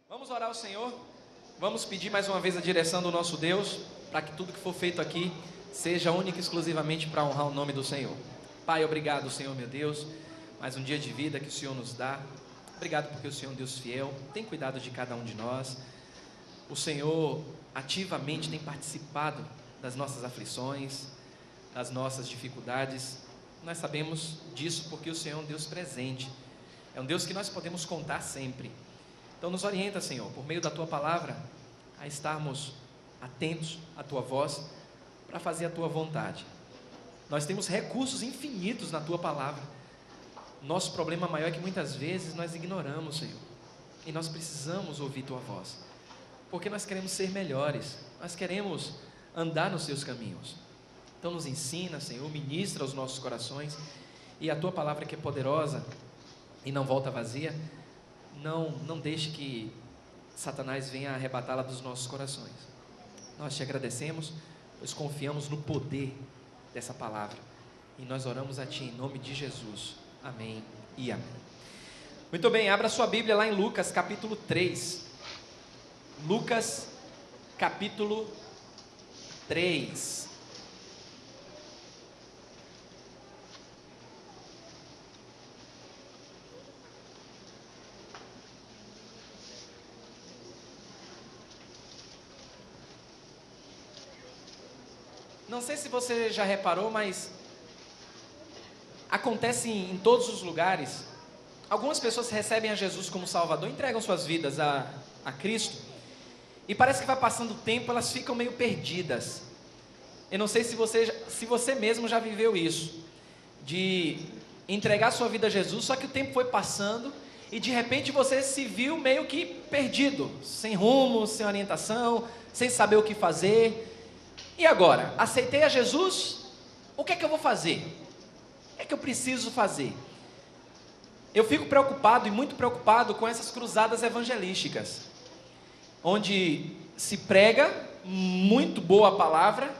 Vamos orar ao Senhor, vamos pedir mais uma vez a direção do nosso Deus, para que tudo que for feito aqui seja único e exclusivamente para honrar o nome do Senhor. Pai, obrigado, Senhor meu Deus, mais um dia de vida que o Senhor nos dá. Obrigado porque o Senhor é um Deus fiel, tem cuidado de cada um de nós. O Senhor ativamente tem participado das nossas aflições, das nossas dificuldades. Nós sabemos disso porque o Senhor é um Deus presente, é um Deus que nós podemos contar sempre. Então nos orienta, Senhor, por meio da Tua Palavra, a estarmos atentos à Tua voz, para fazer a Tua vontade. Nós temos recursos infinitos na Tua Palavra. Nosso problema maior é que muitas vezes nós ignoramos, Senhor, e nós precisamos ouvir Tua voz, porque nós queremos ser melhores, nós queremos andar nos Teus caminhos. Então nos ensina, Senhor, ministra aos nossos corações, e a Tua Palavra, que é poderosa e não volta vazia, não deixe que Satanás venha arrebatá-la dos nossos corações. Nós te agradecemos, pois confiamos no poder dessa palavra, e nós oramos a Ti em nome de Jesus, amém e amém. Muito bem, abra sua Bíblia lá em Lucas capítulo 3, Lucas capítulo 3. Não sei se você já reparou, mas acontece em todos os lugares. Algumas pessoas recebem a Jesus como Salvador, entregam suas vidas a Cristo, e parece que vai passando o tempo, elas ficam meio perdidas. Eu não sei se você mesmo já viveu isso, de entregar sua vida a Jesus, só que o tempo foi passando, e de repente você se viu meio que perdido, sem rumo, sem orientação, sem saber o que fazer. E agora? Aceitei a Jesus? O que é que eu vou fazer? O que é que eu preciso fazer? Eu fico preocupado e muito preocupado com essas cruzadas evangelísticas, onde se prega muito boa a palavra,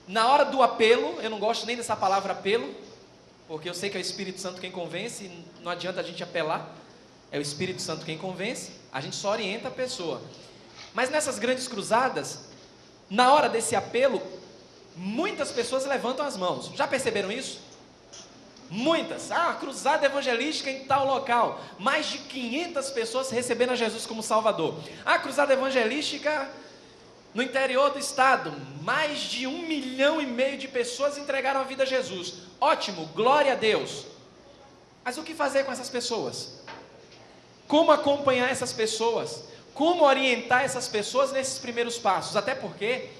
na hora do apelo, eu não gosto nem dessa palavra apelo, porque eu sei que é o Espírito Santo quem convence, e não adianta a gente apelar, é o Espírito Santo quem convence, a gente só orienta a pessoa. Mas nessas grandes cruzadas, na hora desse apelo, muitas pessoas levantam as mãos. Já perceberam isso? Muitas. Cruzada evangelística em tal local. Mais de 500 pessoas recebendo a Jesus como Salvador. Cruzada evangelística no interior do estado. Mais de 1,5 milhão de pessoas entregaram a vida a Jesus. Ótimo, glória a Deus. Mas o que fazer com essas pessoas? Como acompanhar essas pessoas? Como orientar essas pessoas nesses primeiros passos? Até porque,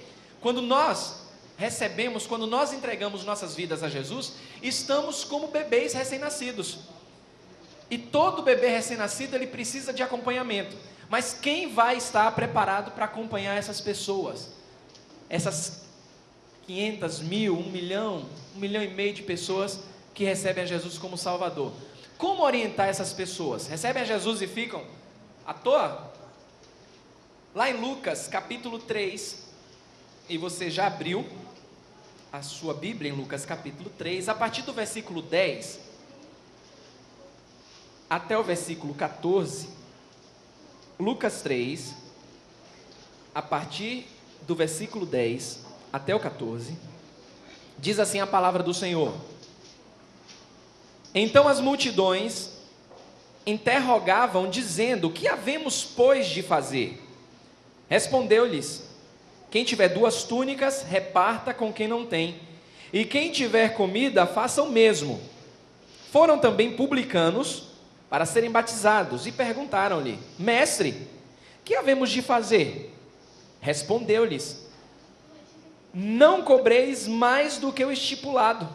quando nós recebemos, quando nós entregamos nossas vidas a Jesus, estamos como bebês recém-nascidos. E todo bebê recém-nascido, ele precisa de acompanhamento. Mas quem vai estar preparado para acompanhar essas pessoas? Essas 500 mil, 1 milhão, 1,5 milhão de pessoas que recebem a Jesus como Salvador. Como orientar essas pessoas? Recebem a Jesus e ficam à toa? Lá em Lucas capítulo 3, e você já abriu a sua Bíblia em Lucas capítulo 3, a partir do versículo 10 até o versículo 14, Lucas 3, a partir do versículo 10 até o 14, diz assim a palavra do Senhor: Então as multidões interrogavam, dizendo: Que havemos, pois, de fazer? Respondeu-lhes: Quem tiver 2 túnicas, reparta com quem não tem, e quem tiver comida, faça o mesmo. Foram também publicanos para serem batizados, e perguntaram-lhe: Mestre, que havemos de fazer? Respondeu-lhes: Não cobreis mais do que o estipulado.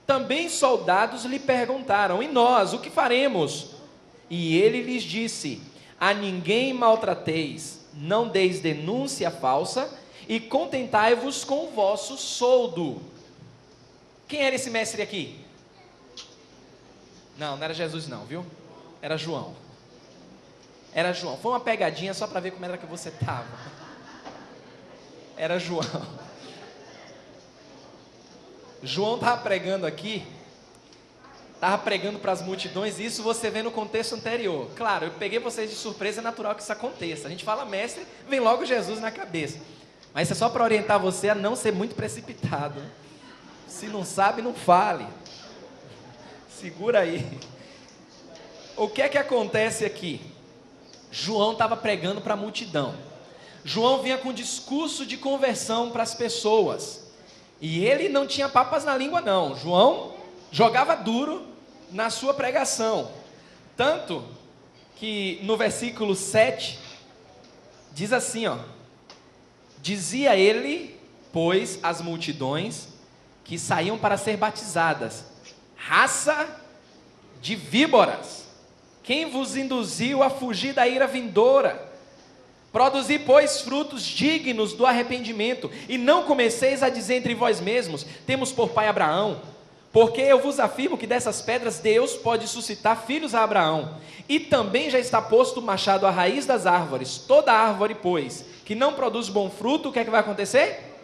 Também soldados lhe perguntaram: E nós, o que faremos? E ele lhes disse: A ninguém maltrateis, não deis denúncia falsa, e contentai-vos com o vosso soldo. Quem era esse mestre aqui? Não era Jesus não, viu? Era João. Era João. Foi uma pegadinha só para ver como era que você estava. Era João. João estava pregando aqui, Estava pregando para as multidões, isso você vê no contexto anterior. Claro, eu peguei vocês de surpresa, é natural que isso aconteça. A gente fala mestre, vem logo Jesus na cabeça. Mas isso é só para orientar você a não ser muito precipitado. Se não sabe, não fale. Segura aí. O que é que acontece aqui? João estava pregando para a multidão. João vinha com um discurso de conversão para as pessoas. E ele não tinha papas na língua não. João jogava duro na sua pregação. Tanto que no versículo 7, diz assim, ó. Dizia ele, pois, às multidões que saíam para ser batizadas: raça de víboras, quem vos induziu a fugir da ira vindoura? Produzi, pois, frutos dignos do arrependimento, e não comeceis a dizer entre vós mesmos: temos por pai Abraão. Porque eu vos afirmo que dessas pedras Deus pode suscitar filhos a Abraão. E também já está posto o machado à raiz das árvores. Toda árvore, pois, que não produz bom fruto, o que é que vai acontecer?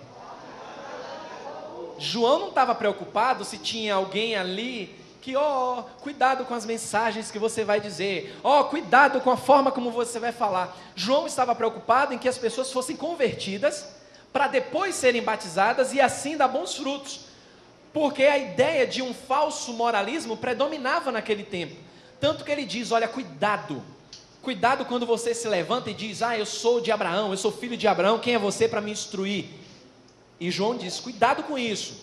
João não estava preocupado se tinha alguém ali que, cuidado com as mensagens que você vai dizer, cuidado com a forma como você vai falar. João estava preocupado em que as pessoas fossem convertidas, para depois serem batizadas e assim dar bons frutos, porque a ideia de um falso moralismo predominava naquele tempo, tanto que ele diz, olha, cuidado quando você se levanta e diz, eu sou de Abraão, eu sou filho de Abraão, quem é você para me instruir? E João diz, cuidado com isso,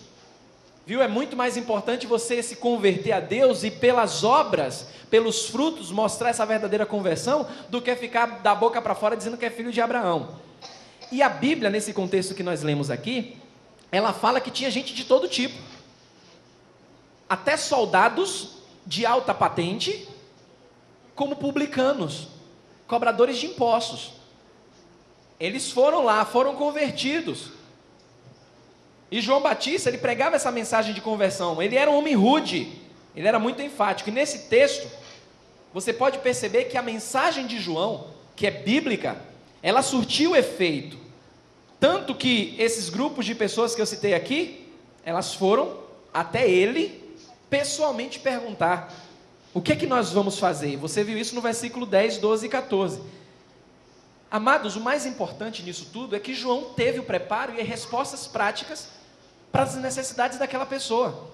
viu? É muito mais importante você se converter a Deus e pelas obras, pelos frutos, mostrar essa verdadeira conversão, do que ficar da boca para fora dizendo que é filho de Abraão. E a Bíblia, nesse contexto que nós lemos aqui, ela fala que tinha gente de todo tipo, até soldados de alta patente, como publicanos, cobradores de impostos. Eles foram lá, foram convertidos. E João Batista, ele pregava essa mensagem de conversão. Ele era um homem rude, ele era muito enfático. E nesse texto, você pode perceber que a mensagem de João, que é bíblica, ela surtiu efeito. Tanto que esses grupos de pessoas que eu citei aqui, elas foram até ele pessoalmente perguntar: o que é que nós vamos fazer? Você viu isso no versículo 10, 12 e 14. Amados, o mais importante nisso tudo é que João teve o preparo e respostas práticas para as necessidades daquela pessoa.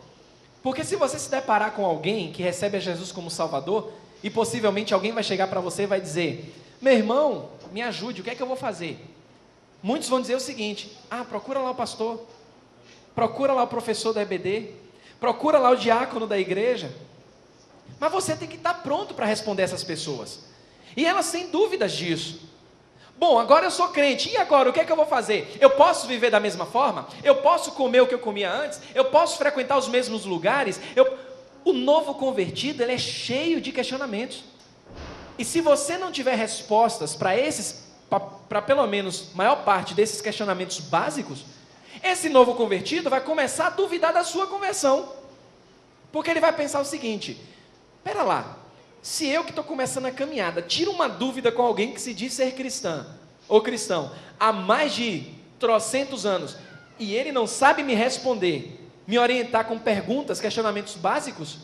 Porque se você se deparar com alguém que recebe a Jesus como Salvador, e possivelmente alguém vai chegar para você e vai dizer: meu irmão, me ajude, o que é que eu vou fazer? Muitos vão dizer o seguinte: procura lá o pastor, procura lá o professor da EBD, procura lá o diácono da igreja. Mas você tem que estar pronto para responder essas pessoas, e elas têm dúvidas disso. Bom, agora eu sou crente, e agora o que é que eu vou fazer? Eu posso viver da mesma forma? Eu posso comer o que eu comia antes? Eu posso frequentar os mesmos lugares? O novo convertido, ele é cheio de questionamentos, e se você não tiver respostas para pelo menos maior parte desses questionamentos básicos, esse novo convertido vai começar a duvidar da sua conversão, porque ele vai pensar o seguinte: espera lá, se eu que estou começando a caminhada, tiro uma dúvida com alguém que se diz ser cristã, ou cristão, há mais de trocentos anos, e ele não sabe me responder, me orientar com perguntas, questionamentos básicos,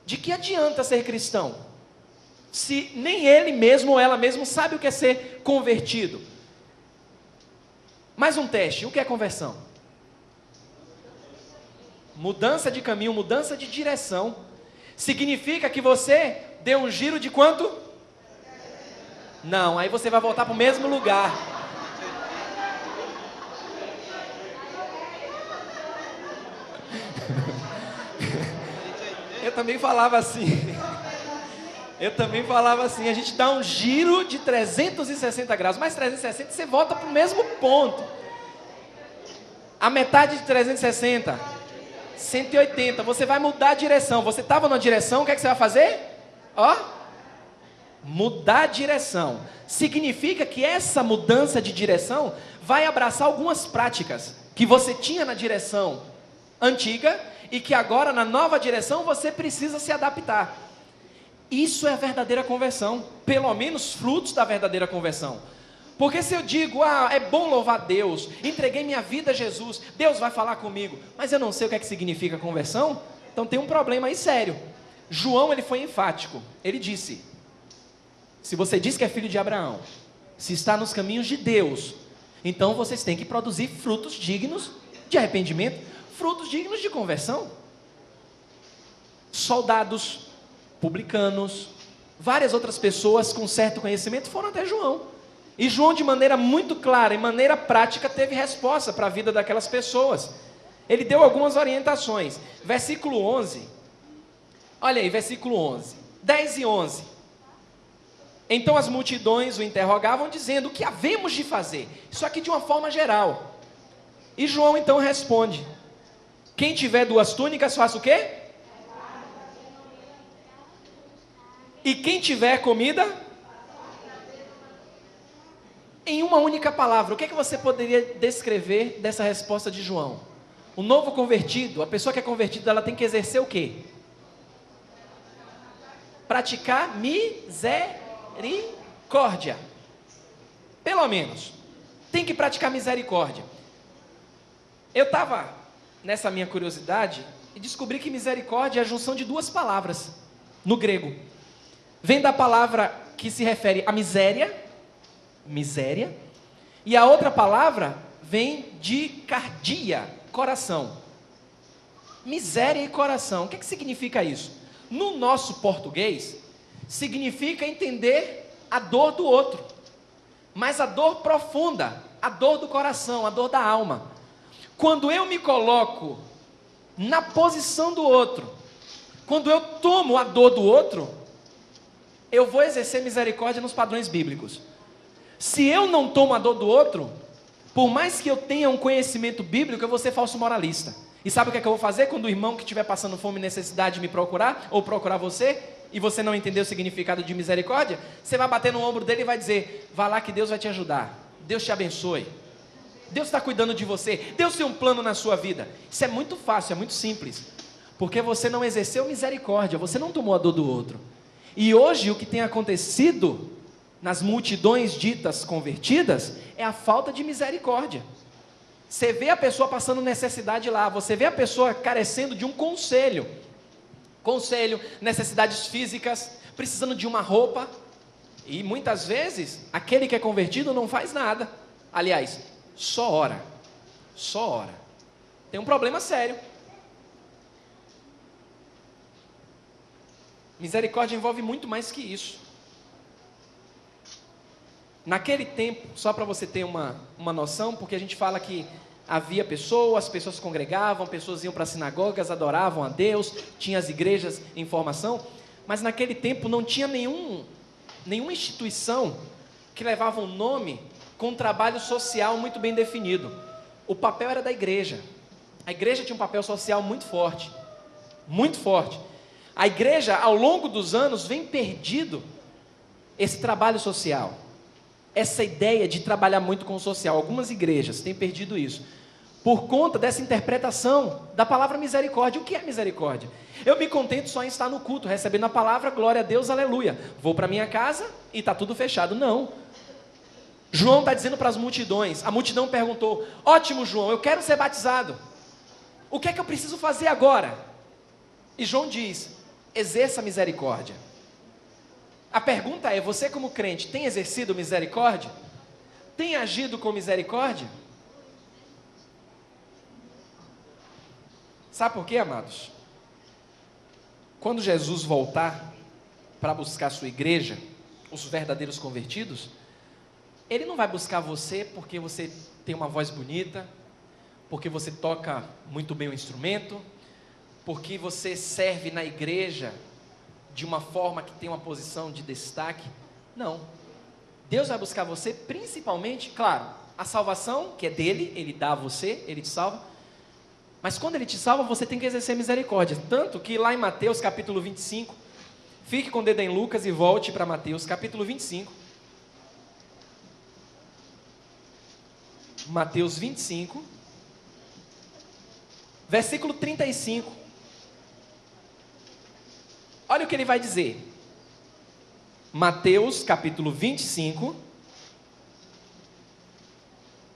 de que adianta ser cristão, se nem ele mesmo ou ela mesmo sabe o que é ser convertido? Mais um teste: o que é conversão? Mudança de caminho, mudança de direção. Significa que você deu um giro de quanto? Não, aí você vai voltar para o mesmo lugar. Eu também falava assim. A gente dá um giro de 360 graus, mais 360 você volta para o mesmo ponto. A metade de 360, 180, você vai mudar a direção. Você estava na direção, o que é que você vai fazer? Mudar a direção. Significa que essa mudança de direção vai abraçar algumas práticas que você tinha na direção antiga e que agora na nova direção você precisa se adaptar. Isso é a verdadeira conversão, pelo menos frutos da verdadeira conversão. Porque se eu digo: é bom louvar Deus, entreguei minha vida a Jesus, Deus vai falar comigo, mas eu não sei o que é que significa conversão, Então tem um problema aí sério. João, ele foi enfático. Ele disse: se você diz que é filho de Abraão, se está nos caminhos de Deus, então vocês têm que produzir frutos dignos de arrependimento, frutos dignos de conversão. Soldados, publicanos, várias outras pessoas com certo conhecimento foram até João. E João, de maneira muito clara e maneira prática, teve resposta para a vida daquelas pessoas. Ele deu algumas orientações. Versículo 11. Olha aí, versículo 11. 10 e 11. Então as multidões o interrogavam, dizendo: o que havemos de fazer? Isso aqui de uma forma geral. E João então responde: quem tiver 2 túnicas, faça o quê? E quem tiver comida? Em uma única palavra, o que é que você poderia descrever dessa resposta de João? O novo convertido, a pessoa que é convertida, ela tem que exercer o quê? Praticar misericórdia. Pelo menos. Tem que praticar misericórdia. Eu estava nessa minha curiosidade e descobri que misericórdia é a junção de 2 palavras no grego. Vem da palavra que se refere à miséria, e a outra palavra vem de cardia, coração. Miséria e coração. O que significa isso? No nosso português, significa entender a dor do outro, mas a dor profunda, a dor do coração, a dor da alma. Quando eu me coloco na posição do outro, quando eu tomo a dor do outro, eu vou exercer misericórdia nos padrões bíblicos. Se eu não tomo a dor do outro, por mais que eu tenha um conhecimento bíblico, eu vou ser falso moralista. E sabe o que é que eu vou fazer quando o irmão que estiver passando fome e necessidade me procurar, ou procurar você, e você não entender o significado de misericórdia? Você vai bater no ombro dele e vai dizer: vá lá que Deus vai te ajudar, Deus te abençoe, Deus está cuidando de você, Deus tem um plano na sua vida. Isso é muito fácil, é muito simples, porque você não exerceu misericórdia, você não tomou a dor do outro. E hoje o que tem acontecido nas multidões ditas convertidas é a falta de misericórdia. Você vê a pessoa passando necessidade lá, você vê a pessoa carecendo de um conselho, necessidades físicas, precisando de uma roupa, e muitas vezes aquele que é convertido não faz nada. Aliás, só ora. Tem um problema sério. Misericórdia envolve muito mais que isso. Naquele tempo, só para você ter uma noção, porque a gente fala que havia pessoas, as pessoas se congregavam, pessoas iam para as sinagogas, adoravam a Deus, tinha as igrejas em formação, mas naquele tempo não tinha nenhuma instituição que levava um nome com um trabalho social muito bem definido. O papel era da igreja. A igreja tinha um papel social muito forte, muito forte. A igreja, ao longo dos anos, vem perdido esse trabalho social, essa ideia de trabalhar muito com o social. Algumas igrejas têm perdido isso, por conta dessa interpretação da palavra misericórdia. O que é misericórdia? Eu me contento só em estar no culto, recebendo a palavra, glória a Deus, aleluia. Vou para minha casa e está tudo fechado. Não. João está dizendo para as multidões, a multidão perguntou: ótimo, João, eu quero ser batizado. O que é que eu preciso fazer agora? E João diz: exerça misericórdia. A pergunta é: você como crente tem exercido misericórdia? Tem agido com misericórdia? Sabe por quê, amados? Quando Jesus voltar para buscar a sua igreja, os verdadeiros convertidos, Ele não vai buscar você porque você tem uma voz bonita, porque você toca muito bem o instrumento, porque você serve na igreja de uma forma que tem uma posição de destaque. Não. Deus vai buscar você principalmente, claro, a salvação que é dele, Ele dá a você, Ele te salva. Mas quando Ele te salva, você tem que exercer misericórdia. Tanto que lá em Mateus capítulo 25, fique com o dedo em Lucas e volte para Mateus capítulo 25. Mateus 25, versículo 35. Olha o que ele vai dizer. Mateus capítulo 25,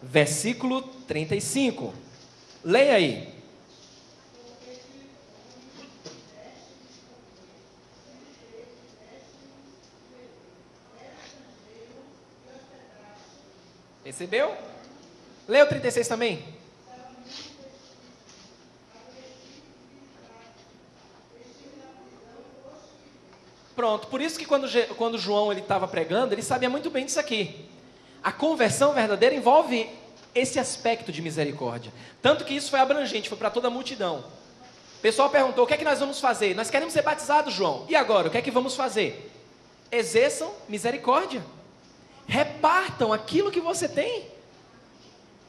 versículo 35. Leia aí. Recebeu? Lê o 36 também. Pronto, por isso que quando João estava pregando, ele sabia muito bem disso aqui. A conversão verdadeira envolve esse aspecto de misericórdia. Tanto que isso foi abrangente, foi para toda a multidão. O pessoal perguntou, o que é que nós vamos fazer? Nós queremos ser batizados, João. E agora, o que é que vamos fazer? Exerçam misericórdia. Repartam aquilo que você tem.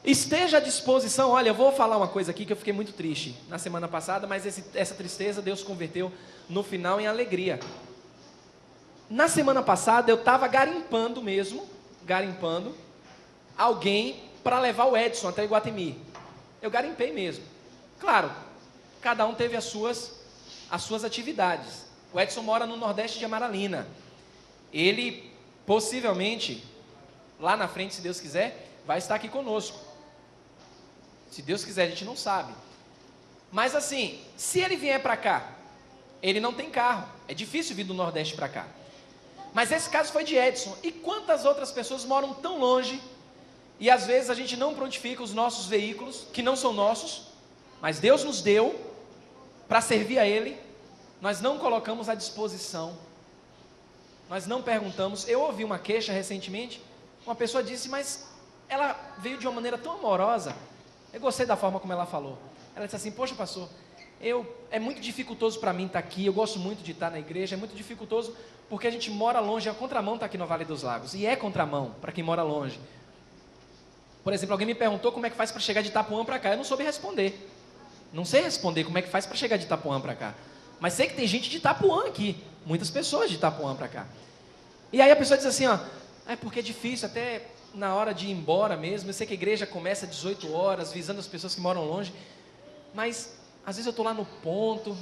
Esteja à disposição. Olha, eu vou falar uma coisa aqui que eu fiquei muito triste na semana passada, mas essa tristeza Deus converteu no final em alegria. Na semana passada eu estava garimpando alguém para levar o Edson até Iguatemi. Eu garimpei mesmo. Claro, cada um teve as suas atividades. O Edson mora no Nordeste de Amaralina. Ele, possivelmente, lá na frente, se Deus quiser, vai estar aqui conosco. Se Deus quiser, a gente não sabe. Mas assim, se ele vier para cá, ele não tem carro. É difícil vir do Nordeste para cá. Mas esse caso foi de Edson. E quantas outras pessoas moram tão longe e às vezes a gente não prontifica os nossos veículos, que não são nossos, mas Deus nos deu para servir a Ele. Nós não colocamos à disposição. Nós não perguntamos. Eu ouvi uma queixa recentemente. Uma pessoa disse, mas ela veio de uma maneira tão amorosa. Eu gostei da forma como ela falou. Ela disse assim, poxa pastor, é muito dificultoso para mim estar aqui, eu gosto muito de estar na igreja, é muito dificultoso porque a gente mora longe, a contramão está aqui no Vale dos Lagos, e é contramão para quem mora longe. Por exemplo, alguém me perguntou como é que faz para chegar de Itapuã para cá, eu não soube responder. Não sei responder como é que faz para chegar de Itapuã para cá, mas sei que tem gente de Itapuã aqui, muitas pessoas de Itapuã para cá. E aí a pessoa diz assim, ó, é porque é difícil, até na hora de ir embora mesmo, eu sei que a igreja começa às 18 horas, visando as pessoas que moram longe, mas às vezes eu estou lá no ponto,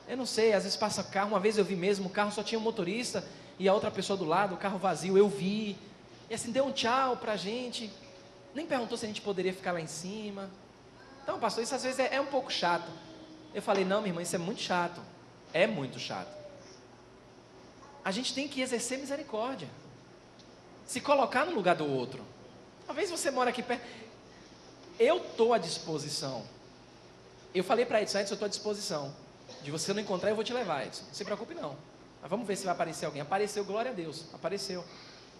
eu não sei, às vezes passa carro, uma vez eu vi mesmo, o carro só tinha um motorista e a outra pessoa do lado, o carro vazio, eu vi, e assim, deu um tchau pra gente, nem perguntou se a gente poderia ficar lá em cima. Então pastor, isso às vezes é um pouco chato. Eu falei, não minha irmã, isso é muito chato, é muito chato. A gente tem que exercer misericórdia, se colocar no lugar do outro. Talvez você mora aqui perto, eu estou à disposição. Eu falei para Edson, eu estou à disposição. De você não encontrar, eu vou te levar, Edson. Não se preocupe não. Mas vamos ver se vai aparecer alguém. Apareceu, glória a Deus. Apareceu.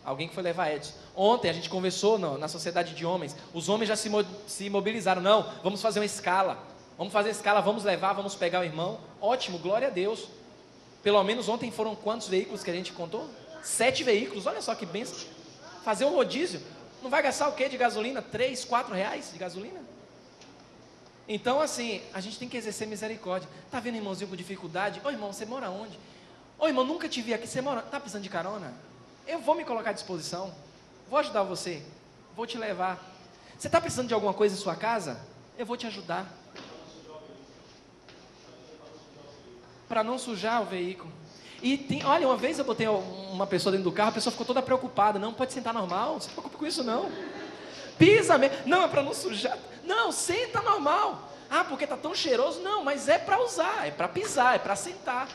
Alguém que foi levar Edson. Ontem a gente conversou na sociedade de homens. Os homens já se mobilizaram. Não, vamos fazer uma escala. Vamos fazer escala, vamos levar, vamos pegar o irmão. Ótimo, glória a Deus. Pelo menos ontem foram quantos veículos que a gente contou? 7 veículos, olha só que bênção. Fazer um rodízio. Não vai gastar o quê de gasolina? 3, 4 reais de gasolina? Então assim, a gente tem que exercer misericórdia. Está vendo irmãozinho com dificuldade? Ô irmão, você mora onde? Ô irmão, nunca te vi aqui, você mora... Está precisando de carona? Eu vou me colocar à disposição. Vou ajudar você. Vou te levar. Você está precisando de alguma coisa em sua casa? Eu vou te ajudar. Para não sujar o veículo. E olha, uma vez eu botei uma pessoa dentro do carro, a pessoa ficou toda preocupada. Não, pode sentar normal, não se preocupe com isso não. Pisa mesmo. Não, é para não sujar. Não, senta normal. Ah, porque está tão cheiroso. Não, mas é para usar, é para pisar, é para sentar.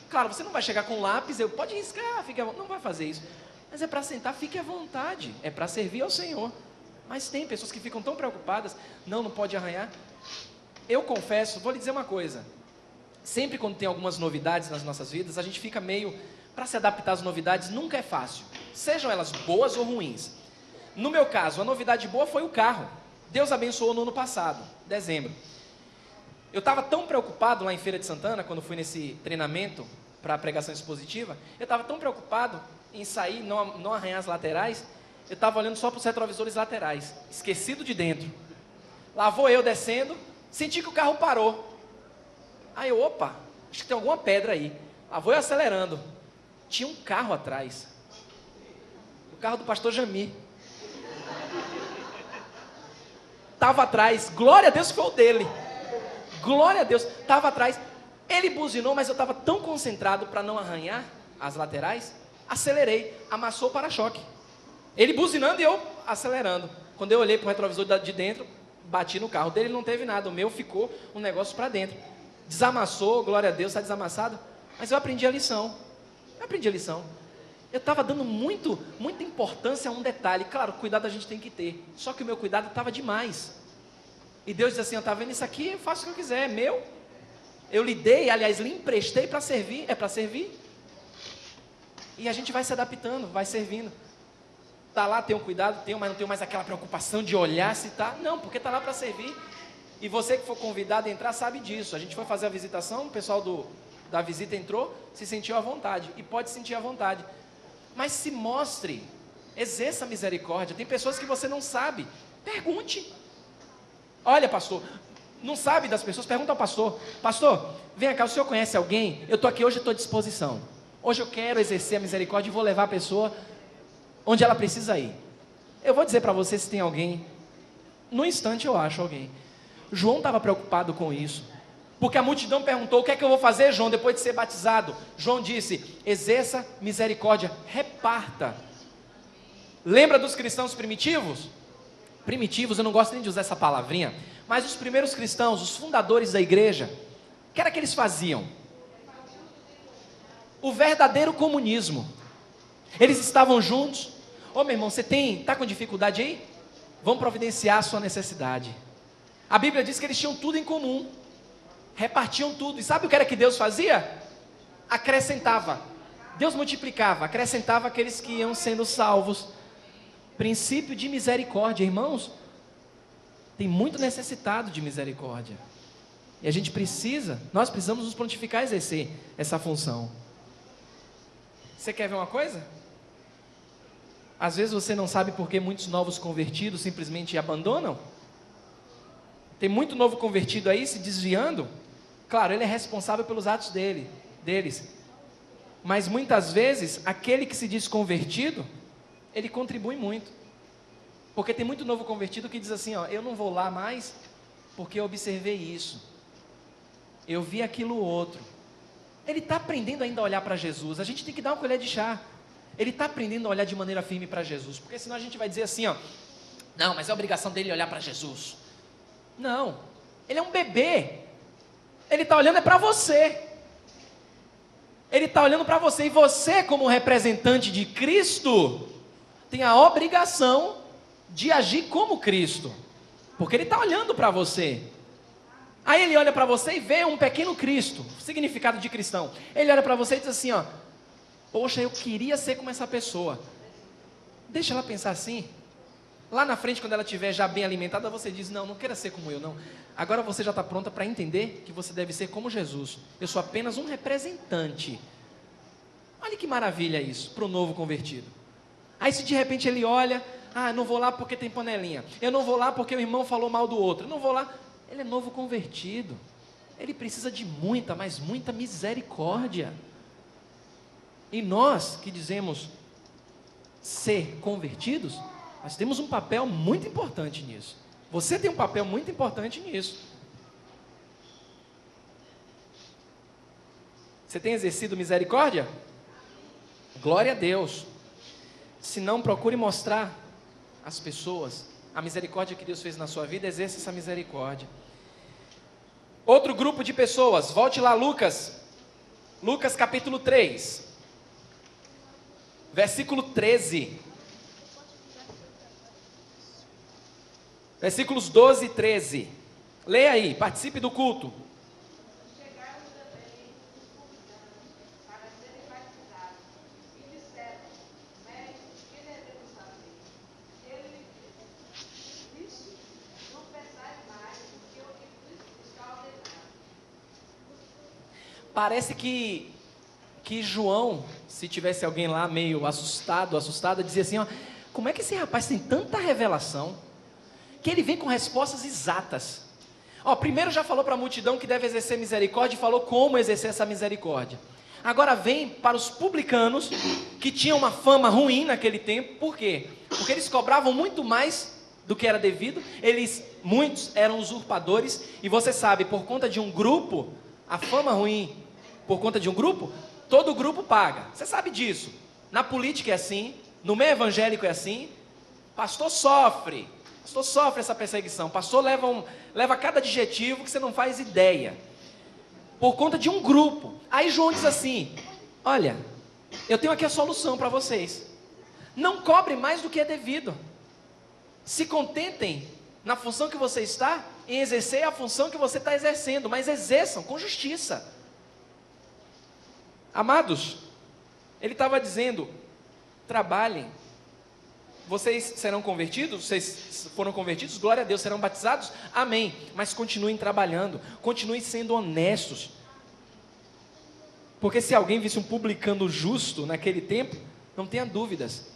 Claro, você não vai chegar com lápis, pode riscar, não vai fazer isso. Mas é para sentar, fique à vontade. É para servir ao Senhor. Mas tem pessoas que ficam tão preocupadas. Não pode arranhar. Eu confesso, vou lhe dizer uma coisa. Sempre quando tem algumas novidades nas nossas vidas, a gente fica meio... Para se adaptar às novidades nunca é fácil. Sejam elas boas ou ruins. No meu caso, a novidade boa foi o carro. Deus abençoou no ano passado, dezembro. Eu estava tão preocupado lá em Feira de Santana, quando fui nesse treinamento para a pregação expositiva, eu estava tão preocupado em sair, não arranhar as laterais, eu estava olhando só para os retrovisores laterais, esquecido de dentro. Lá vou eu descendo, senti que o carro parou. Aí eu, opa, acho que tem alguma pedra aí. Lá vou eu acelerando. Tinha um carro atrás. O carro do pastor Jamir. Estava atrás, glória a Deus que foi o dele. Glória a Deus, estava atrás. Ele buzinou, mas eu estava tão concentrado para não arranhar as laterais, acelerei, amassou o para-choque. Ele buzinando e eu acelerando. Quando eu olhei para o retrovisor de dentro, bati no carro. O dele não teve nada, o meu ficou um negócio para dentro. Desamassou, glória a Deus, está desamassado. Mas eu aprendi a lição. Eu estava dando muita importância a um detalhe. Claro, cuidado a gente tem que ter. Só que o meu cuidado estava demais. E Deus diz assim, está vendo isso aqui? Eu faço o que eu quiser, é meu. Eu lhe dei, aliás, lhe emprestei para servir. É para servir. E a gente vai se adaptando, vai servindo. Está lá, tem um cuidado, mas não tenho mais aquela preocupação de olhar se está. Não, porque está lá para servir. E você que for convidado a entrar sabe disso. A gente foi fazer a visitação, o pessoal da visita entrou, se sentiu à vontade. E pode sentir à vontade. Mas se mostre, exerça misericórdia. Tem pessoas que você não sabe, pergunte. Olha, pastor, não sabe das pessoas, pergunta ao pastor. Pastor, vem cá, o senhor conhece alguém? Eu estou aqui hoje, estou à disposição. Hoje eu quero exercer a misericórdia e vou levar a pessoa onde ela precisa ir. Eu vou dizer para você se tem alguém. No instante eu acho alguém. João estava preocupado com isso. Porque a multidão perguntou, o que é que eu vou fazer, João, depois de ser batizado? João disse, exerça misericórdia, reparta. Lembra dos cristãos primitivos? Primitivos, eu não gosto nem de usar essa palavrinha, mas os primeiros cristãos, os fundadores da igreja, o que era que eles faziam? O verdadeiro comunismo. Eles estavam juntos. Ô meu irmão, você está com dificuldade aí? Vamos providenciar a sua necessidade. A Bíblia diz que eles tinham tudo em comum. Repartiam tudo. E sabe o que era que Deus fazia? Acrescentava. Deus multiplicava, acrescentava aqueles que iam sendo salvos. Princípio de misericórdia, irmãos. Tem muito necessitado de misericórdia. E a gente nós precisamos nos prontificar a exercer essa função. Você quer ver uma coisa? Às vezes você não sabe por que muitos novos convertidos simplesmente abandonam. Tem muito novo convertido aí se desviando. Claro, ele é responsável pelos atos deles. Mas muitas vezes, aquele que se diz convertido, ele contribui muito. Porque tem muito novo convertido que diz assim, ó, eu não vou lá mais porque eu observei isso. Eu vi aquilo outro. Ele está aprendendo ainda a olhar para Jesus. A gente tem que dar uma colher de chá. Ele está aprendendo a olhar de maneira firme para Jesus. Porque senão a gente vai dizer assim, ó, não, mas é obrigação dele olhar para Jesus. Não, ele é um bebê. Ele está olhando para você. Ele está olhando para você. E você, como representante de Cristo, tem a obrigação de agir como Cristo. Porque ele está olhando para você. Aí ele olha para você e vê um pequeno Cristo. Significado de cristão. Ele olha para você e diz assim, ó, poxa, eu queria ser como essa pessoa. Deixa ela pensar assim. Lá na frente, quando ela estiver já bem alimentada, você diz, não queira ser como eu, não. Agora você já está pronta para entender que você deve ser como Jesus. Eu sou apenas um representante. Olha que maravilha isso, para o novo convertido. Aí se de repente ele olha, eu não vou lá porque tem panelinha. Eu não vou lá porque o irmão falou mal do outro. Eu não vou lá. Ele é novo convertido. Ele precisa de muita, mas muita misericórdia. E nós que dizemos ser convertidos, nós temos um papel muito importante nisso. Você tem um papel muito importante nisso. Você tem exercido misericórdia? Glória a Deus. Se não, procure mostrar às pessoas a misericórdia que Deus fez na sua vida, exerça essa misericórdia. Outro grupo de pessoas, volte lá Lucas capítulo 3, versículo 13. Versículos 12 e 13. Leia aí, participe do culto. Chegaram também os publicanos para serem batizados e disseram, mestre, que devemos fazer? Ele lhe disse, não pensai mais do que o que Cristo está ordenado. Parece que João, se tivesse alguém lá meio assustada, dizia assim, ó, como é que esse rapaz tem tanta revelação? Que ele vem com respostas exatas. Primeiro já falou para a multidão que deve exercer misericórdia e falou como exercer essa misericórdia. Agora vem para os publicanos que tinham uma fama ruim naquele tempo. Por quê? Porque eles cobravam muito mais do que era devido. Muitos eram usurpadores. E você sabe, por conta de um grupo, a fama ruim, por conta de um grupo, todo grupo paga. Você sabe disso. Na política é assim, no meio evangélico é assim. Pastor sofre essa perseguição. Pastor leva cada adjetivo que você não faz ideia. Por conta de um grupo. Aí João diz assim, olha, Eu tenho aqui a solução para vocês. Não cobre mais do que é devido. Se contentem na função que você está, em exercer a função que você está exercendo, mas exerçam com justiça. Amados, ele estava dizendo, trabalhem. Vocês serão convertidos? Vocês foram convertidos? Glória a Deus, serão batizados? Amém. Mas continuem trabalhando, continuem sendo honestos. Porque se alguém visse um publicano justo naquele tempo, não tenha dúvidas,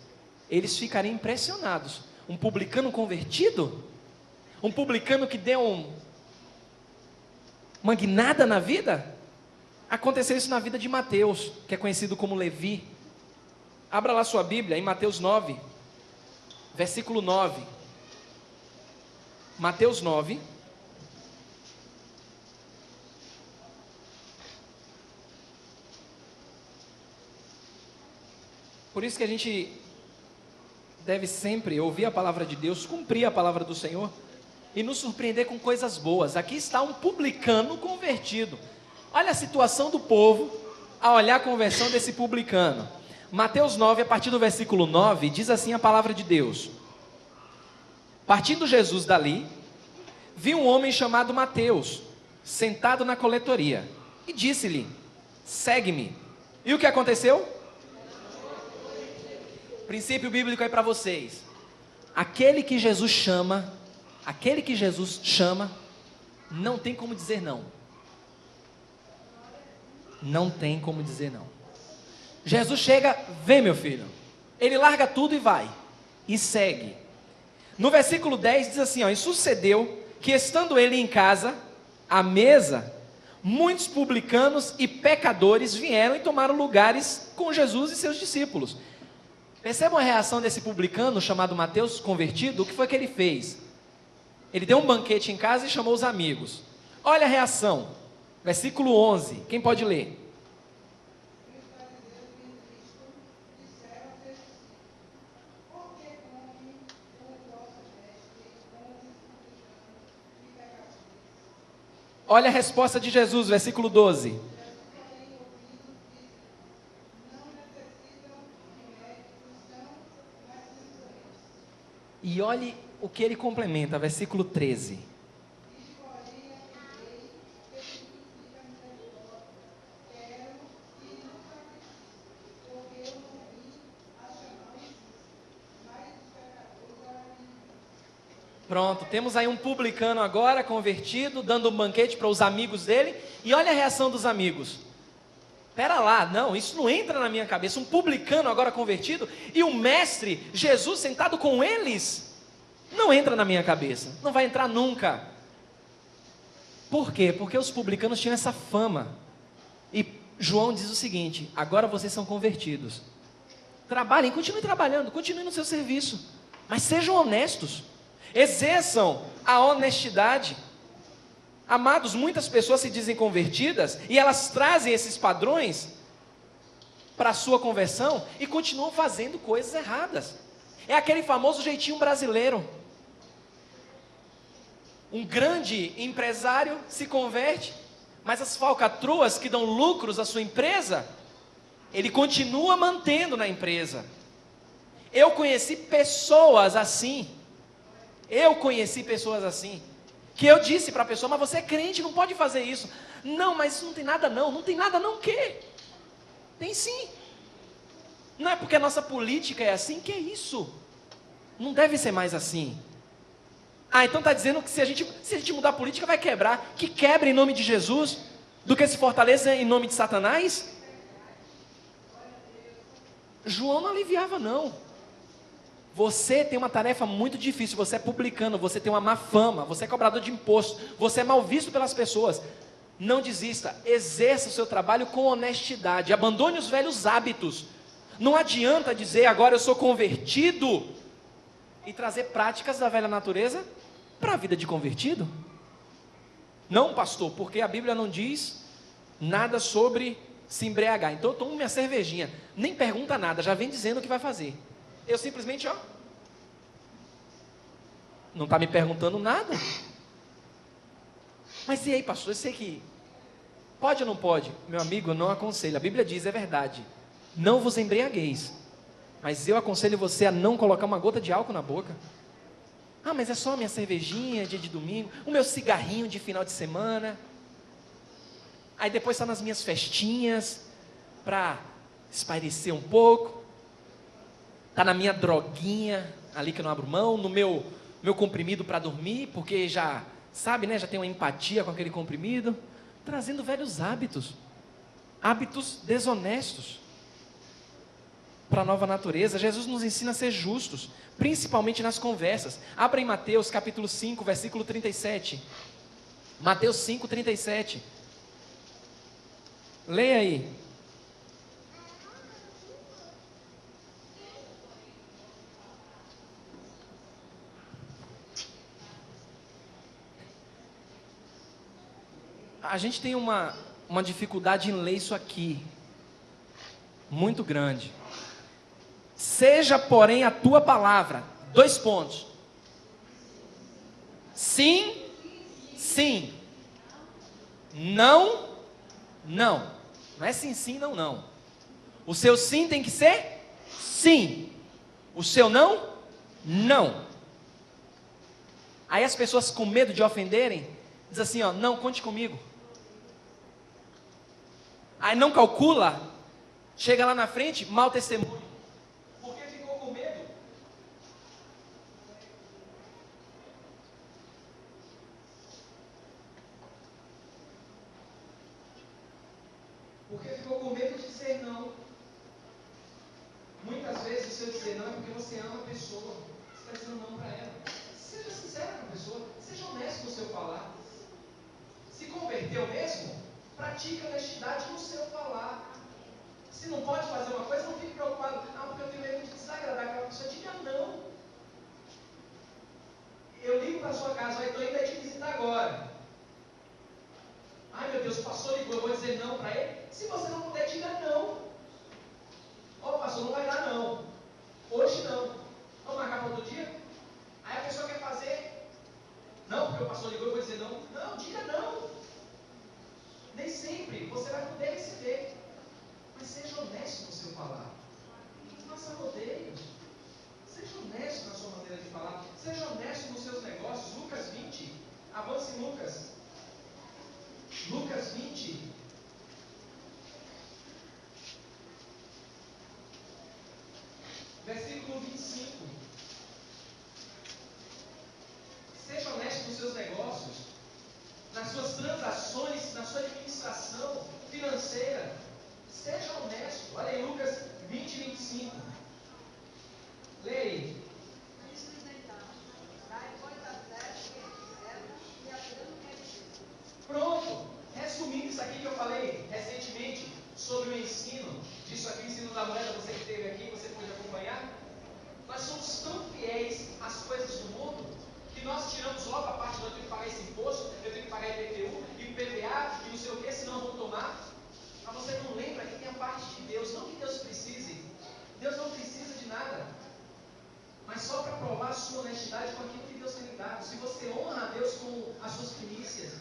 eles ficariam impressionados. Um publicano convertido? Um publicano que deu uma guinada na vida? Aconteceu isso na vida de Mateus, que é conhecido como Levi. Abra lá sua Bíblia em Mateus 9, versículo 9. Mateus 9. Por isso que a gente deve sempre ouvir a palavra de Deus, cumprir a palavra do Senhor e nos surpreender com coisas boas. Aqui está um publicano convertido. Olha a situação do povo a olhar a conversão desse publicano. Mateus 9, a partir do versículo 9, diz assim a palavra de Deus: partindo Jesus dali, viu um homem chamado Mateus, sentado na coletoria, e disse-lhe: segue-me. E o que aconteceu? Princípio bíblico aí para vocês. Aquele que Jesus chama, não tem como dizer não. Não tem como dizer não. Jesus chega, vem meu filho. Ele larga tudo e vai. E segue. No versículo 10 diz assim, ó, e sucedeu que estando ele em casa, à mesa, muitos publicanos e pecadores vieram e tomaram lugares com Jesus e seus discípulos. Percebam a reação desse publicano chamado Mateus, convertido. O que foi que ele fez? Ele deu um banquete em casa e chamou os amigos. Olha a reação. Versículo 11. Quem pode ler? Olha a resposta de Jesus, versículo 12. E olhe o que ele complementa, versículo 13. Pronto, temos aí um publicano agora convertido, dando um banquete para os amigos dele, e olha a reação dos amigos. Espera lá, não, isso não entra na minha cabeça. Um publicano agora convertido e o mestre Jesus sentado com eles, não entra na minha cabeça, não vai entrar nunca. Por quê? Porque os publicanos tinham essa fama. E João diz o seguinte: agora vocês são convertidos, trabalhem, continuem trabalhando, continuem no seu serviço, mas sejam honestos, exerçam a honestidade. Amados, muitas pessoas se dizem convertidas e elas trazem esses padrões para a sua conversão e continuam fazendo coisas erradas. É aquele famoso jeitinho brasileiro. Um grande empresário se converte, mas as falcatruas que dão lucros à sua empresa, ele continua mantendo na empresa. Eu conheci pessoas assim. Que eu disse para a pessoa, mas você é crente, não pode fazer isso. Não, mas isso não tem nada não. Não tem nada não o quê? Tem sim. Não é porque a nossa política é assim, que é isso? Não deve ser mais assim. Ah, então está dizendo que se a gente mudar a política vai quebrar. Que quebre em nome de Jesus, do que se fortaleça em nome de Satanás? João não aliviava não. Você tem uma tarefa muito difícil, você é publicano, você tem uma má fama, você é cobrador de imposto, você é mal visto pelas pessoas. Não desista, exerça o seu trabalho com honestidade, abandone os velhos hábitos. Não adianta dizer agora eu sou convertido e trazer práticas da velha natureza para a vida de convertido. Não, pastor, porque a Bíblia não diz nada sobre se embriagar. Então eu tomo minha cervejinha, nem pergunta nada, já vem dizendo o que vai fazer. Eu simplesmente, não está me perguntando nada. Mas e aí, pastor, eu sei que pode ou não pode? Meu amigo, eu não aconselho. A Bíblia diz, é verdade. não vos embriagueis. Mas eu aconselho você a não colocar uma gota de álcool na boca. Ah, mas é só a minha cervejinha, dia de domingo, o meu cigarrinho de final de semana. Aí depois está nas minhas festinhas, para espairecer um pouco. Está na minha droguinha, ali que eu não abro mão, no meu comprimido para dormir, porque já, sabe, né, já tem uma empatia com aquele comprimido. Trazendo velhos hábitos desonestos para a nova natureza. Jesus nos ensina a ser justos, principalmente nas conversas. Abra em Mateus capítulo 5, versículo 37. Mateus 5, 37. Leia aí. A gente tem uma dificuldade em ler isso aqui, muito grande. Seja, porém, a tua palavra, 2 pontos. Sim, sim. Não, não. Não é sim, sim, não, não. O seu sim tem que ser sim. O seu não, não. Aí as pessoas com medo de ofenderem, dizem assim, ó, não, conte comigo. Aí não calcula, chega lá na frente, mau testemunho. Porque ficou com medo. Porque ficou com medo de dizer não. Muitas vezes o seu dizer não é porque você ama a pessoa. Você está dizendo não para ela. Seja sincero com a pessoa. Seja honesto no seu falar. Se converteu mesmo, pratique a honestidade no seu falar. Se não pode fazer uma coisa, não fique preocupado. Ah, porque eu tenho medo de desagradar aquela pessoa. Diga não. Eu ligo para a sua casa, estou indo aí te visitar agora. Ai meu Deus, o pastor ligou, eu vou dizer não para ele? Se você não puder, diga não. Ó, pastor, não vai dar não. Hoje não. Vamos marcar para outro dia? Aí a pessoa quer fazer. Não, porque o pastor ligou, eu vou dizer não. Não, diga não. Nem sempre você vai poder receber. Mas seja honesto no seu falar. Não faça rodeios. Seja honesto na sua maneira de falar. Seja honesto nos seus negócios. Lucas 20. Avance em Lucas. Lucas 20. Versículo 25. Seja honesto nos seus negócios. Nas suas transações, na sua administração financeira. Seja honesto. Olha aí, Lucas 20, 25. Leia aí. Pronto. Resumindo isso aqui que eu falei recentemente sobre o ensino, disso aqui, o ensino da moeda, você que esteve aqui, você pode acompanhar. Nós somos tão fiéis às coisas do mundo que nós tiramos logo a parte de eu tenho que pagar esse imposto, eu tenho que pagar IPTU, IPVA e não sei o que, senão eu vou tomar. Mas você não lembra que tem a parte de Deus, não que Deus precise. Deus não precisa de nada. Mas só para provar a sua honestidade com aquilo que Deus tem lhe dado. Se você honra a Deus com as suas primícias.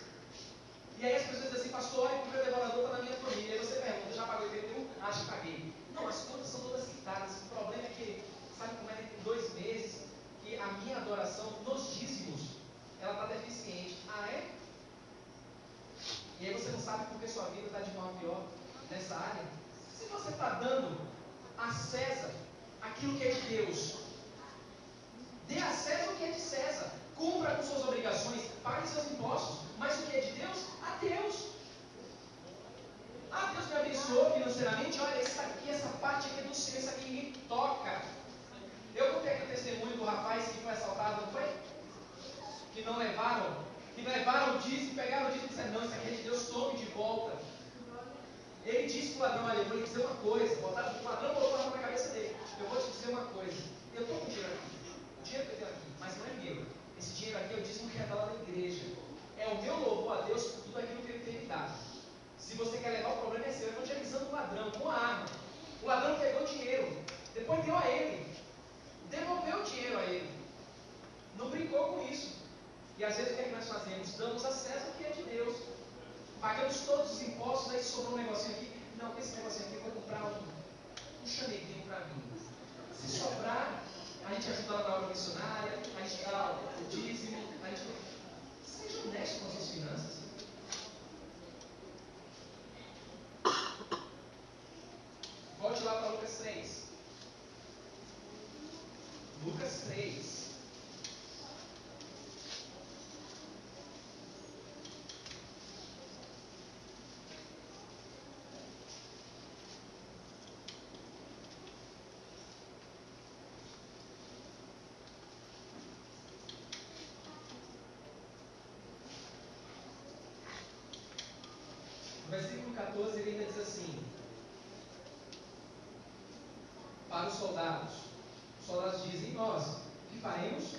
E aí as pessoas dizem assim, pastor, olha, o meu devorador está na minha família. Aí você pergunta, já pagou IPTU? Acho que paguei. Não, as contas são todas quitadas. O problema é que, sabe como é que tem 2 meses que a minha adoração nos dízimos, ela está deficiente. Ah, é? E aí você não sabe porque sua vida está de mal a pior nessa área. Se você está dando a César aquilo que é de Deus, dê a César o que é de César. Cumpra com suas obrigações, pague seus impostos. Mas o que é de Deus? A Deus. Ah, Deus me abençoou financeiramente. Olha, isso aqui, essa parte aqui do Senhor, isso aqui me toca. Eu contei aqui o testemunho do rapaz que foi assaltado, não foi? Que levaram o dízimo, pegaram o dízimo e disseram, não, isso aqui é de Deus, tome de volta. Ele disse para o ladrão, olha, eu vou lhe dizer uma coisa. O ladrão botou a mão na cabeça dele. Eu vou te dizer uma coisa. Eu estou com dinheiro aqui. O dinheiro que eu tenho aqui, mas não é meu. Esse dinheiro aqui eu dízimo que é dado na igreja. É o meu louvor a Deus por tudo aquilo que ele tem me dado. Se você quer levar, o problema é seu. Eu estou te avisando o ladrão com a arma. O ladrão pegou o dinheiro. Depois deu a ele. Devolveu o dinheiro a ele. Não brincou com isso. E às vezes o que é que nós fazemos? Damos a César o que é de Deus. Pagamos todos os impostos, aí sobrou um negocinho aqui. Não, esse negocinho aqui eu vou comprar um chameguinho para mim. Se sobrar, a gente ajuda lá na obra missionária, a gente dá o dízimo, a gente... Seja honesto com as suas finanças. Volte lá para Lucas 3. Lucas 3. No versículo 14 ele ainda diz assim: para os soldados dizem: nós, o que faremos?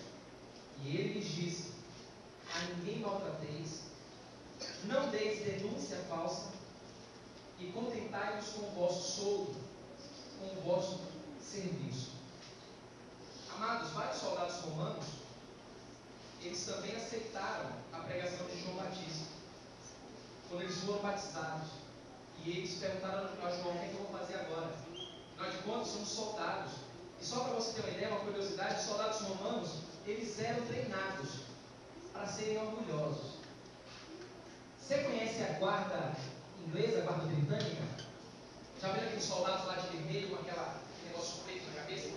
E ele lhes disse: a ninguém maltrateis, não deis denúncia falsa, e contentai-vos com o vosso soldo, com o vosso serviço. Amados, vários soldados romanos, eles também aceitaram a pregação de João Batista, quando eles foram batizados. E eles perguntaram a João: o que é que eu vou fazer agora? Nós de contas somos soldados. E só para você ter uma ideia, uma curiosidade, os soldados romanos, eles eram treinados para serem orgulhosos. Você conhece a guarda inglesa, a guarda britânica? Já viram aqueles soldados lá de vermelho com aquele negócio preto na cabeça?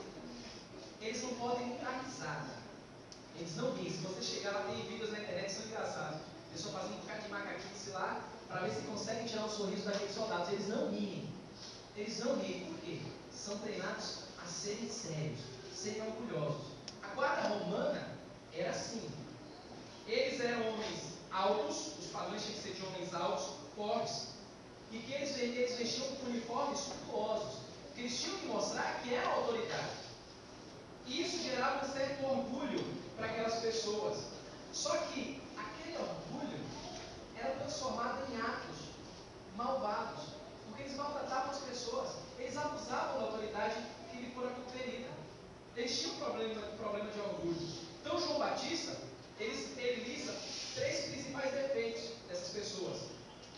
Eles não podem dar risada. Eles não riem. Se você chegar lá, tem vídeos na internet que são engraçados. A pessoa fazendo um bocado de macaquice lá, para ver se conseguem tirar um sorriso daqueles soldados. Eles não riem. Eles não riem. Por quê? São treinados a serem sérios, serem orgulhosos. A guarda romana era assim. Eles eram homens altos, os padrões tinham que ser de homens altos, fortes, e que eles vestiam com uniformes suntuosos, que eles tinham que mostrar que eram autoridade. E isso gerava um certo orgulho para aquelas pessoas. Só que aquele orgulho era transformado em atos malvados, porque eles maltratavam as pessoas, eles abusavam da autoridade que lhe fora conferida. Eles tinham problema de orgulho. Então João Batista, ele lista 3 principais defeitos dessas pessoas: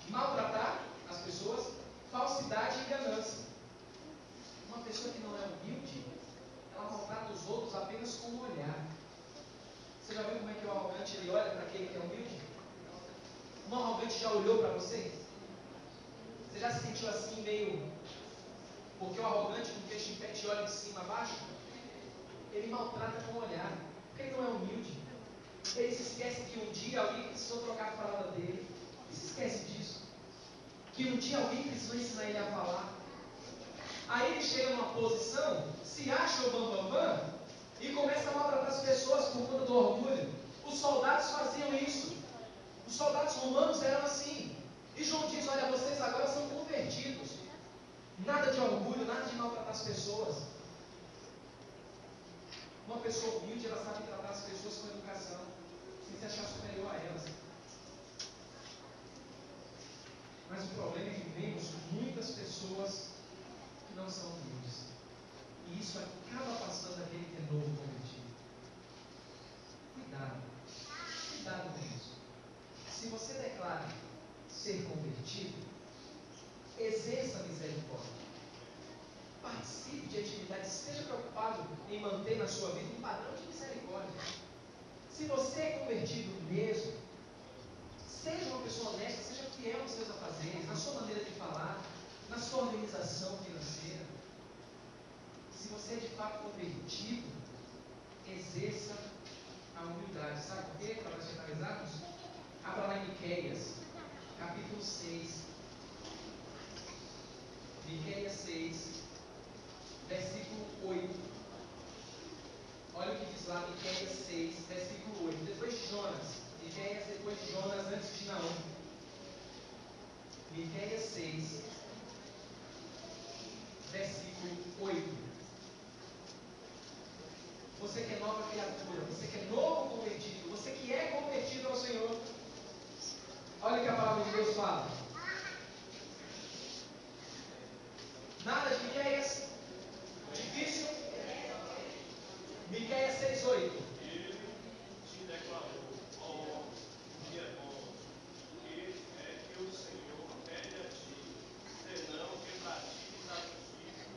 maltratar as pessoas, falsidade e ganância. Uma pessoa que não é humilde, ela maltrata os outros apenas com o olhar. Você já viu como é que o arrogante ele olha para aquele que é humilde? Um arrogante já olhou para você? Você já se sentiu assim meio... Porque o arrogante, com o queixo em pé, te olha de cima a baixo? Ele maltrata com o olhar, porque ele não é humilde. Ele se esquece que um dia alguém precisou trocar a palavra dele. Ele se esquece disso. Que um dia alguém precisou ensinar ele a falar. Aí ele chega numa posição, se acha o bambambam, e começa a maltratar as pessoas por conta do orgulho. Os soldados faziam isso. Os soldados romanos eram assim. E João diz: olha, vocês agora são convertidos. Nada de orgulho, nada de maltratar as pessoas. Uma pessoa humilde, ela sabe tratar as pessoas com educação, sem se achar superior a elas. Mas o problema é que vemos muitas pessoas que não são humildes. E isso acaba passando aquele que é novo convertido. Cuidado. Cuidado com isso. Se você declara ser convertido, exerça a misericórdia. Participe de atividades, esteja preocupado em manter na sua vida um padrão de misericórdia. Se você é convertido mesmo, seja uma pessoa honesta, seja fiel nos seus afazeres, na sua maneira de falar, na sua organização financeira. Se você é de fato convertido, exerça a humildade. Sabe por quê? Para nós finalizarmos, abra lá em Miqueias, capítulo 6. Miqueias 6, versículo 8. Olha o que diz lá, Miqueias 6, versículo 8. Depois de Jonas. Miqueias depois de Jonas, antes de Naum. Miqueias 6, versículo 8. Você que é nova criatura, você que é novo convertido, você que é convertido ao Senhor, olha o que a palavra de Deus fala. Nada de Miqueias difícil. Miqueias 6, 8. Ele te declarou, ó, que é bom, que é que o Senhor pede a ti, senão que pratiques a justiça,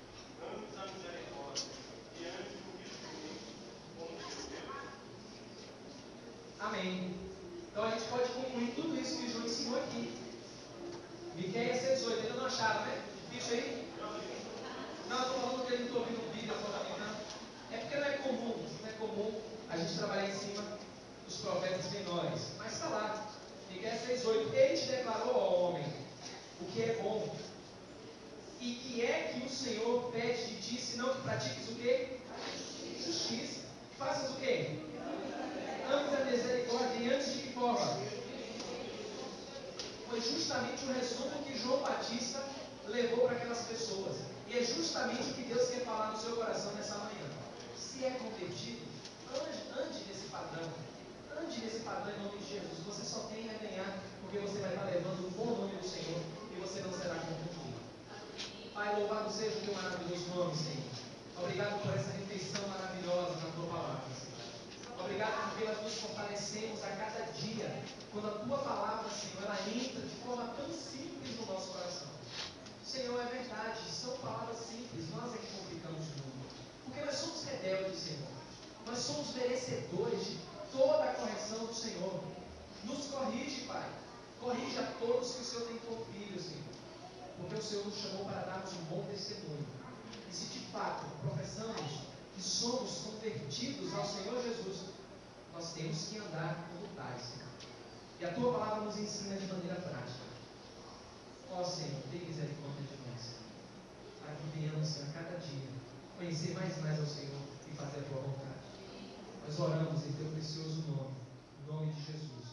profetas menores. Mas está lá, Miqueias 6,8: Ele te declarou, ó homem, o que é bom. E que é que o Senhor pede de ti, senão que pratiques o quê? Justiça. Faças o quê? Ames a misericórdia. E antes de que forma? Foi justamente o resumo que João Batista levou para aquelas pessoas. E é justamente o que Deus quer falar no seu coração nessa manhã. Se é convertido, ande nesse padrão. Ande nesse padrão em nome de Jesus. Você só tem a ganhar, porque você vai estar levando o bom nome do Senhor e você não será confundido. Pai, louvado seja o teu maravilhoso nome, Senhor. Obrigado por essa refeição maravilhosa na tua palavra, Senhor. Obrigado porque nós nos fortalecemos a cada dia, quando a tua palavra, Senhor, ela entra de forma tão simples no nosso coração. Senhor, é verdade, são palavras simples, nós é que complicamos o mundo. Porque nós somos rebeldes, Senhor. Nós somos merecedores de toda a correção do Senhor. Nos corrige, Pai. Corrige a todos que o Senhor tem por filhos, Senhor. Porque o Senhor nos chamou para darmos um bom testemunho. E se de fato professamos que somos convertidos ao Senhor Jesus, nós temos que andar como tais, Senhor. E a tua palavra nos ensina de maneira prática. Ó Senhor, tem misericórdia de nós, para que venhamos, Senhor, a cada dia conhecer mais ao Senhor e fazer a tua vontade. Nós oramos em teu precioso nome, em nome de Jesus.